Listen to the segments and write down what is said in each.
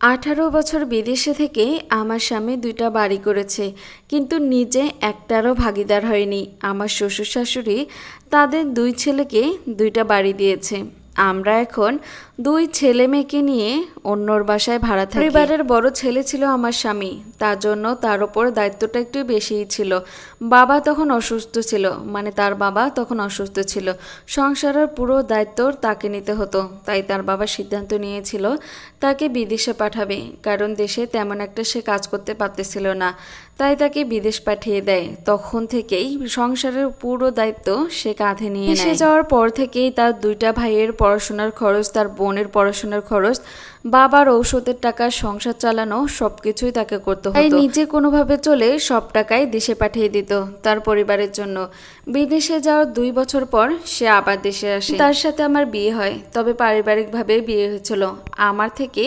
18 বছর বিদেশে থেকে আমার স্বামী 2টা বাড়ি করেছে, কিন্তু নিজে একটারও ভাগিদার হয়নি। আমার শ্বশুর শাশুড়ি তাদের 2 ছেলেকে 2টা বাড়ি দিয়েছে। আমরা এখন 2 ছেলে মেয়েকে নিয়ে অন্যর বাসায় ভাড়া থাকি। পরিবারের বড় ছেলে ছিল আমার স্বামী, তার জন্য তার উপর দায়িত্বটা একটু বেশিই ছিল। বাবা তখন অসুস্থ ছিল, মানে তার বাবা তখন অসুস্থ ছিল। সংসারের পুরো দায়িত্ব তাকে নিতে হতো, তাই তার বাবা সিদ্ধান্ত নিয়েছিল তাকে বিদেশে পাঠাবে, কারণ দেশে তেমন একটা সে কাজ করতে পারতেছিল না। তাই তাকে বিদেশ পাঠিয়ে দেয়। তখন থেকেই সংসারের পুরো দায়িত্ব সে কাঁধে নিয়ে নেয়। দেশে যাওয়ার পর থেকেই তার 2টা ভাইয়ের পড়াশোনার খরচ, তার বোনের পড়াশোনার খরচ, বাবার ঔষধের টাকা, সংসার চালানো সবকিছুই তাকে করতে হতো। তাই নিজে কোনোভাবে চলে সব টাকাই দেশে পাঠিয়ে দিত তার পরিবারের জন্য। বিদেশে যাওয়ার 2 বছর পর সে আবার দেশে আসে। তার সাথে আমার বিয়ে হয়, তবে পারিবারিকভাবে বিয়ে হয়েছিল। আমার থেকে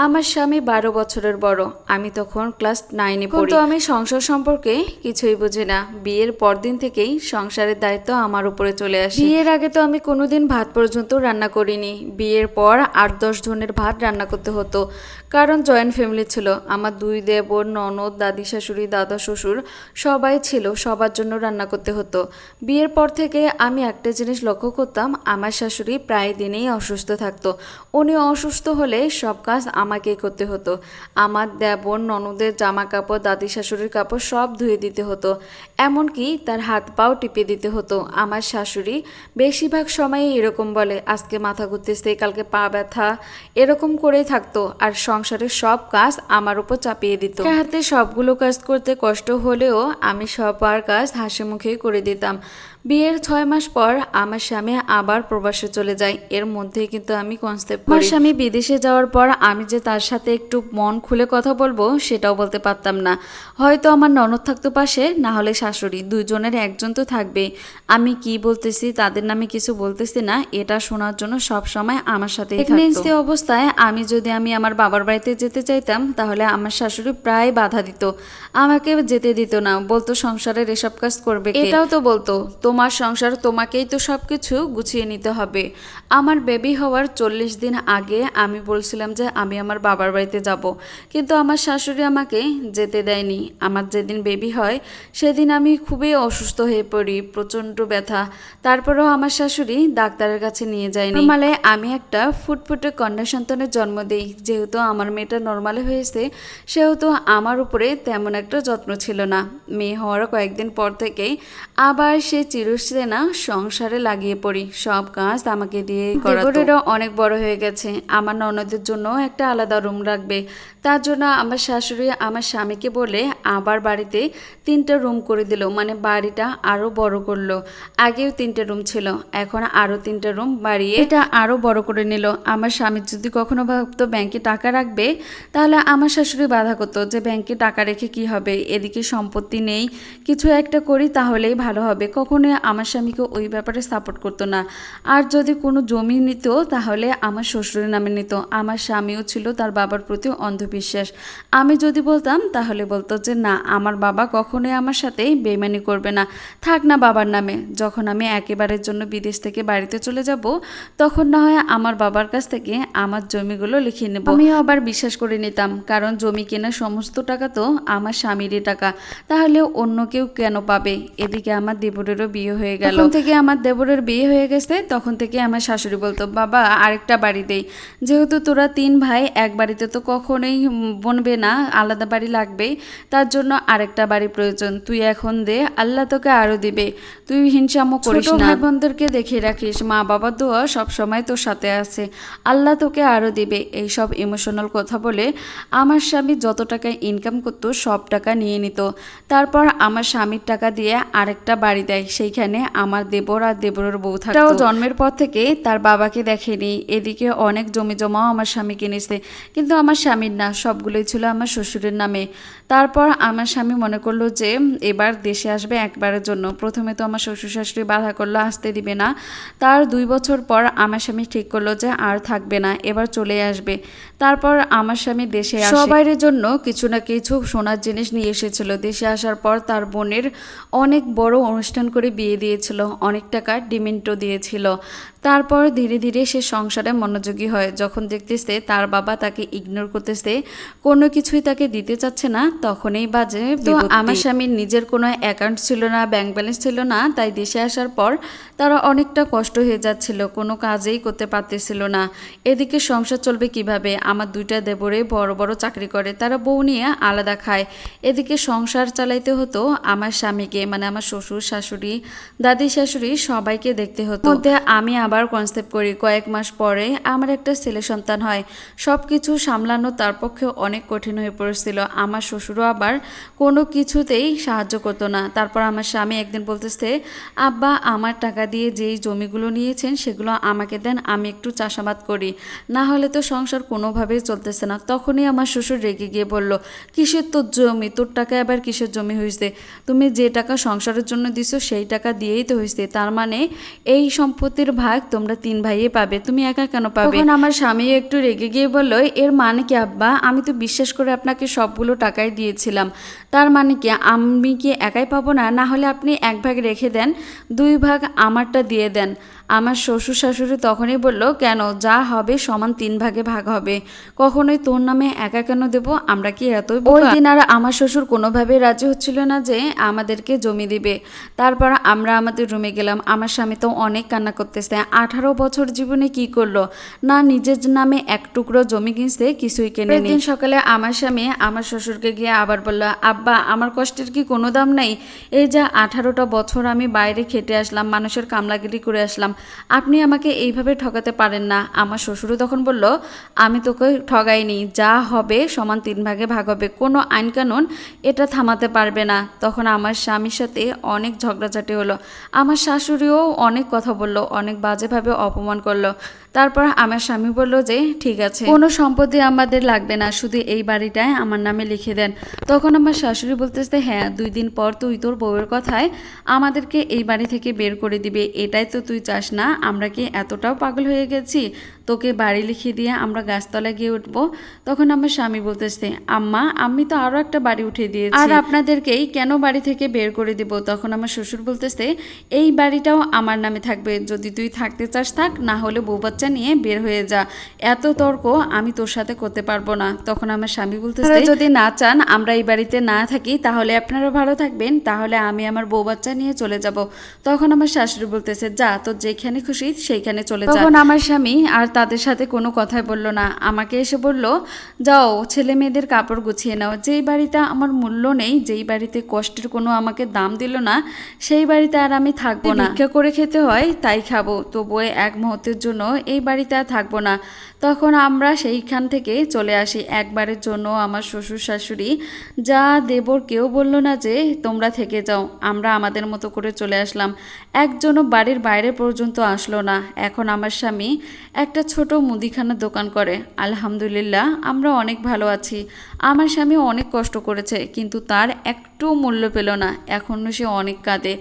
আমার স্বামী 12 বছরের বড়। আমি তখন ক্লাস 9-এ পড়ি। তো আমি সংসার সম্পর্কে কিছুই বুঝি না। বিয়ের পরদিন থেকেই সংসারের দায়িত্ব আমার উপরে চলে আসে। বিয়ের আগে তো আমি কোনোদিন ভাত পর্যন্ত রান্না করিনি। বিয়ের পর 8-10 জনের ভাত রান্না করতে হতো, কারণ জয়েন্ট ফ্যামিলি ছিল। আমার 2 দেবর, ননদ, দাদি শাশুড়ি, দাদা শ্বশুর সবাই ছিল, সবার জন্য রান্না করতে হতো। বিয়ের পর থেকে আমি একটা জিনিস লক্ষ্য করতাম, আমার শাশুড়ি প্রায় দিনেই অসুস্থ থাকতো। উনি অসুস্থ হলে সব কাজ আমাকেই করতে হতো। আমার দেবর, ননদের জামা কাপড়, দাদি শাশুড়ির কাপড় সব ধুয়ে দিতে হতো, এমনকি তার হাত পাও টিপে দিতে হতো। আমার শাশুড়ি বেশিরভাগ সময় এরকম বলে, আজকে মাথা ঘুরতেছে, কালকে পা ব্যথা, এরকম করেই থাকতো। আর সংসারের সব কাজ আমার উপর চাপিয়ে দিত। হাতে সবগুলো কাজ করতে কষ্ট হলেও আমি সবার কাজ হাসি মুখেই করে দিতাম। বিয়ের 6 মাস পর আমার স্বামী আবার প্রবাসে চলে যায়। এর মধ্যেই কিন্তু আমি কনসেপ্ট করি। আমার স্বামী বিদেশে যাওয়ার পর আমি যে তার সাথে একটু মন খুলে কথা বলবো সেটাও বলতে পারতাম না। হয়তো আমার ননদ থাকতো পাশে, না হলে শাশুড়ি, 2জনের একজন তো থাকবেই। আমি কি বলতেছি, তাদের নামে কিছু বলতেছি না, এটা শোনার জন্য সব সময় আমার সাথেই থাকতো। প্রেগন্যান্সি অবস্থায় আমি আমার বাবার বাড়িতে যেতে চাইতাম, তাহলে আমার শাশুড়ি প্রায় বাধা দিত, আমাকে যেতে দিত না, বলতো সংসারের এসব কাজ করবে কে। এটাও তো বলতো, তোমার সংসার, তোমাকেই তো সবকিছু গুছিয়ে নিতে হবে। আমার বেবি হওয়ার 40 দিন আগে আমি বলছিলাম যে আমি আমার বাবার বাড়িতে যাব, কিন্তু আমার শাশুড়ি আমাকে যেতে দেয়নি। আমার যেদিন বেবি হয় সেদিন আমি খুবই অসুস্থ হয়ে পড়ি, প্রচণ্ড ব্যথা। তারপরেও আমার শাশুড়ি ডাক্তারের কাছে নিয়ে যায়নি। নরমালে আমি একটা ফুটফুটে কন্যা সন্তানের জন্ম দিই। যেহেতু আমার মেয়েটা নরমালে হয়েছে, সেহেতু আমার উপরে তেমন একটা যত্ন ছিল না। মেয়ে হওয়ার কয়েকদিন পর থেকেই আবার সে চিরসেনা সংসারে লাগিয়ে পড়ি, সব কাজ আমাকে দিয়ে করাতো। দেবরেরও অনেক বড় হয়ে গেছে, আমার ননদের জন্য একটা আলাদা রুম রাখবে। তার জন্য আমার শাশুড়ি আমার স্বামীকে বলে আবার বাড়িতে 3টা রুম করে দিল, মানে বাড়িটা আরো বড় করলো। আগেও 3টে রুম ছিল, এখন আরো 3টে রুম বাড়িয়ে এটা আরো বড় করে নিল। আমার স্বামী যদি কখনো ভাবতো ব্যাংকে টাকা রাখবে, তাহলে আমার শাশুড়ি বাধা করতো যে ব্যাংকে টাকা রেখে কি হবে, এদিকে সম্পত্তি নেই, কিছু একটা করি তাহলেই ভালো হবে। কখনোই আমার স্বামীকে ওই ব্যাপারে সাপোর্ট করতো না। আর যদি কোনো জমি নিত তাহলে আমার শ্বশুরের নামে নিত। আমার স্বামীও ছিল তার বাবার প্রতি অন্ধবিশ্বাস। আমি যদি বলতাম তাহলে বলতো যে না, আমার বাবা কখনোই আমার সাথে বেইমানি করবে না, থাক না বাবার নামে। যখন আমি একেবারের জন্য বিদেশ থেকে বাড়িতে চলে যাব, তখন না হয় আমার বাবার কাছ থেকে আমার জমিগুলো লিখিয়ে নেব। আমিও আবার বিশ্বাস করে নিতাম, কারণ জমি কেনার সমস্ত টাকা তো আমার স্বামীরই টাকা, তাহলে অন্য কেউ কেন পাবে। এদিকে আমার দেবরেরও বিয়ে হয়ে গেল। তখন থেকে আমার দেবরের বিয়ে হয়ে গেছে, তখন থেকে আমার শাশুড়ি বলতো, বাবা আরেকটা বাড়ি দেই, যেহেতু তোরা 3 ভাই এক বাড়িতে তো কখনোই বনবে না, আলাদা বাড়ি লাগবেই, তার জন্য আরেকটা বাড়ি প্রয়োজন। তুই এখন দে, আল্লাহ তোকে আরো দিবে, তুই হিংসামো করিস না। ভাই বোনদেরকে দেখে রাখিস, মা বাবার দোয়া সব সময় তোর সাথে আছে, আল্লাহ তোকে আরো দিবে। এইসব ইমোশনাল কথা বলে আমার স্বামী যত টাকা ইনকাম করতো সব টাকা নিয়ে নিত। তারপর আমার স্বামীর টাকা দিয়ে আরেকটা বাড়ি দেয়, সেইখানে আমার দেবর আর দেবরের বউ থাকতো। তাও জন্মের পর থেকে তার বাবাকে দেখেনি। এদিকে অনেক জমি জমাও আমার স্বামী কিনেছে, কিন্তু আমার স্বামীর না, সবগুলোই ছিল আমার শ্বশুরের নামে। তারপর আমার স্বামী মনে করলো যে এবার দেশে আসবে একবারের জন্য। প্রথমে তো আমার শ্বশুর শাশুড়ি বাধা করলো, আসতে দিবে না। তার 2 বছর পর আমার স্বামী ঠিক করলো যে আর থাকবে না, এবার চলে আসবে। তারপর আমার স্বামী দেশে আসে, সবাইয়ের জন্য কিছু না কিছু সোনার জিনিস নিয়ে এসেছিল। দেশে আসার পর তার বোনের অনেক বড় অনুষ্ঠান করে বিয়ে দিয়েছিল, অনেক টাকা ডিমেন্টও দিয়েছিল। তারপর ধীরে ধীরে সে সংসারে মনোযোগী হয়। যখন দেখতেছে তার বাবা তাকে ইগনোর করতেছে, কোনো কিছুই তাকে দিতে চাচ্ছে না, তখনই বাজে তো আমার স্বামীর নিজের কোনো অ্যাকাউন্ট ছিল না, ব্যাংক ব্যালেন্স ছিল না, তাই দেশে আসার পর তারা অনেকটা কষ্ট হয়ে যাচ্ছিল, কোনো কাজেই করতে পারতেছিল না। এদিকে সংসার চলবে কিভাবে? আমার দুইটা দেবরে বড় বড় চাকরি করে, তারা বউ নিয়ে আলাদা খায়। এদিকে সংসার চালাইতে হতো আমার স্বামীকে, মানে আমার শ্বশুর শাশুড়ি, দাদি শাশুড়ি সবাইকে দেখতে হতো। মধ্যে আমি আবার কনসেপ্ট করি, কয়েক মাস পরে আমার একটা ছেলে সন্তান হয়। সব কিছু সামলানো তার পক্ষে অনেক কঠিন হয়ে পড়েছিল। আমার শ্বশুরও আবার কোনো কিছুতেই সাহায্য করতো না। তারপর আমার স্বামী একদিন বলতেছে, আব্বা আমার টাকা দিয়ে যেই জমিগুলো নিয়েছেন সেগুলো আমাকে দেন, আমি একটু চাষাবাদ করি, না হলে তো সংসার কোনোভাবেই চলতেছে না। তখনই আমার শ্বশুর রেগে গিয়ে বলল, কিসের তোর জমি? তোর টাকা আবার কিসের জমি হয়েছে? তুমি যে টাকা সংসারের জন্য দিছো সেই টাকা দিয়েই তো হয়েছে, তার মানে এই সম্পত্তির ভাগ তোমরা 3 ভাইয়ে পাবে, তুমি একা কেন পাবে? তখন আমার স্বামী একটু রেগে গিয়ে বলল, এর মানে কি আব্বা? আমি তো বিশ্বাস করে আপনাকে সবগুলো টাকাই দিয়েছিলাম, তার মানে কি আমি কি একাই পাবো না? না হলে আপনি 1 ভাগ রেখে দেন, 2 ভাগ আমারটা দিয়ে দেন। আমার শ্বশুর শাশুড়ি তখনই বলল, কেন, যা হবে সমান 3 ভাগে ভাগ হবে, কখনোই তোর নামে একা কেন দেব? আমরা কি এতই বোকা? ওই দিন আর আমার শ্বশুর কোনোভাবেই রাজি হচ্ছিল না যে আমাদেরকে জমি দিবে। তারপর আমরা আমাদের রুমে গেলাম। আমার স্বামী তো অনেক কান্না করতেছে। 18 বছর জীবনে কি করলো না, নিজের নামে এক টুকরো জমি কিনছে, কিছুই কেনে নি। দিন সকালে আমার স্বামী আমার শ্বশুরকে গিয়ে আবার বলল, আব্বা আমার কষ্টের কি কোনো দাম নাই? এই যে 18টা বছর আমি বাইরে খেটে আসলাম, মানুষের কামলাগিরি করে আসলাম, আপনি আমাকে এইভাবে ঠকাতে পারেন না। আমার শ্বশুরও তখন বলল, আমি তোকে ঠগাইনি, যা হবে সমান 3 ভাগে ভাগ হবে, কোনো আইন কানুন এটা থামাতে পারবে না। তখন আমার স্বামীর সাথে অনেক ঝগড়াঝাটি হলো। আমার শাশুড়িও অনেক কথা বলল, অনেক বাজেভাবে অপমান করলো। তারপর আমার স্বামী বলল যে ঠিক আছে, কোনো সম্পত্তি আমাদের লাগবে না, শুধু এই বাড়িটায় আমার নামে লিখে দেন। তখন আমার শাশুড়ি বলতেছে, হ্যাঁ 2 দিন পর তুই তোর বউয়ের কথায় আমাদেরকে এই বাড়ি থেকে বের করে দিবে, এটাই তো তুই চাস না? আমরা কি এতটাও পাগল হয়ে গেছি তোকে বাড়ি লিখে দিয়ে আমরা গাছতলায় গিয়ে উঠবো? তখন আমার স্বামী বলতেছে, আম্মা আমি তো আরো একটা বাড়ি উঠে দিয়েছি, আর আপনাদেরকেই কেন বাড়ি থেকে বের করে দিব? তখন আমার শ্বশুর বলতেছে, এই বাড়িটাও আমার নামে থাকবে, যদি তুই থাকতে চাস থাক, না হলে বউ বাচ্চা নিয়ে বের হয়ে যা, এত তর্ক আমি তোর সাথে করতে পারবো না। তখন আমার স্বামী বলতেছে, যদি না চান আমরা এই বাড়িতে না থাকি তাহলে আপনারা ভালো থাকবেন, তাহলে আমি আমার বউ বাচ্চা নিয়ে চলে যাব। তখন আমার শাশুড়ি বলতেছে, যা তোর যেখানে খুশি সেইখানে চলে যা। তখন আমার স্বামী আর তাদের সাথে কোনো কথাই বলল না, আমাকে এসে বলল, যাও ছেলে মেয়েদের কাপড় গুছিয়ে নাও, যেই বাড়িতে আমার মূল্য নেই, যেই বাড়িতে কষ্টের কোনো আমাকে দাম দিল না, সেই বাড়িতে আর আমি থাকবো না, ভিক্ষা করে খেতে হয় তাই খাবো, তবুও এক মুহূর্তের জন্য এই বাড়িতে আর থাকবো না। তখন আমরা সেইখান থেকে চলে আসি। একবারের জন্য আমার শ্বশুর শাশুড়ি যা দেবর কেউ বলল না যে তোমরা থেকে যাও, আমরা আমাদের মতো করে চলে আসলাম। একজনও বাড়ির বাইরে পর্যন্ত আসলো না। এখন আমার স্বামী একটা ছোট মুদিখানার দোকান করে। আলহামদুলিল্লাহ আমরা অনেক ভালো আছি। আমার স্বামী অনেক কষ্ট করেছে, কিন্তু তার একটু মূল্য পেল না। এখনও সে অনেক কাঁদে।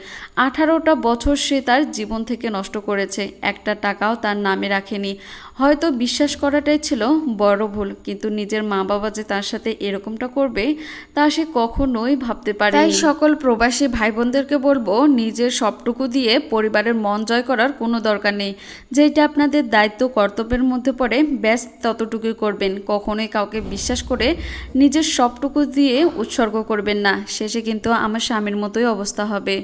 18টা বছর সে তার জীবন থেকে নষ্ট করেছে, একটা টাকাও তার নামে রাখেনি। হয়তো বিশ্বাস করাটাই ছিল বড় ভুল, কিন্তু নিজের মা বাবা যে তার সাথে এরকমটা করবে তা সে কখনোই ভাবতে পারে। তাই সকল প্রবাসী ভাই বোনদেরকে বলবো, নিজের সবটুকু দিয়ে পরিবারের মন জয় করার কোনো দরকার নেই। যেটা আপনাদের দায়িত্ব কর্তব্যের মধ্যে পড়ে ব্যাস ততটুকুই করবেন। কখনোই কাউকে বিশ্বাস করে নিজের সবটুকু দিয়ে উৎসর্গ করবেন না, শেষে কিন্তু আমার স্বামীর মতোই অবস্থা হবে।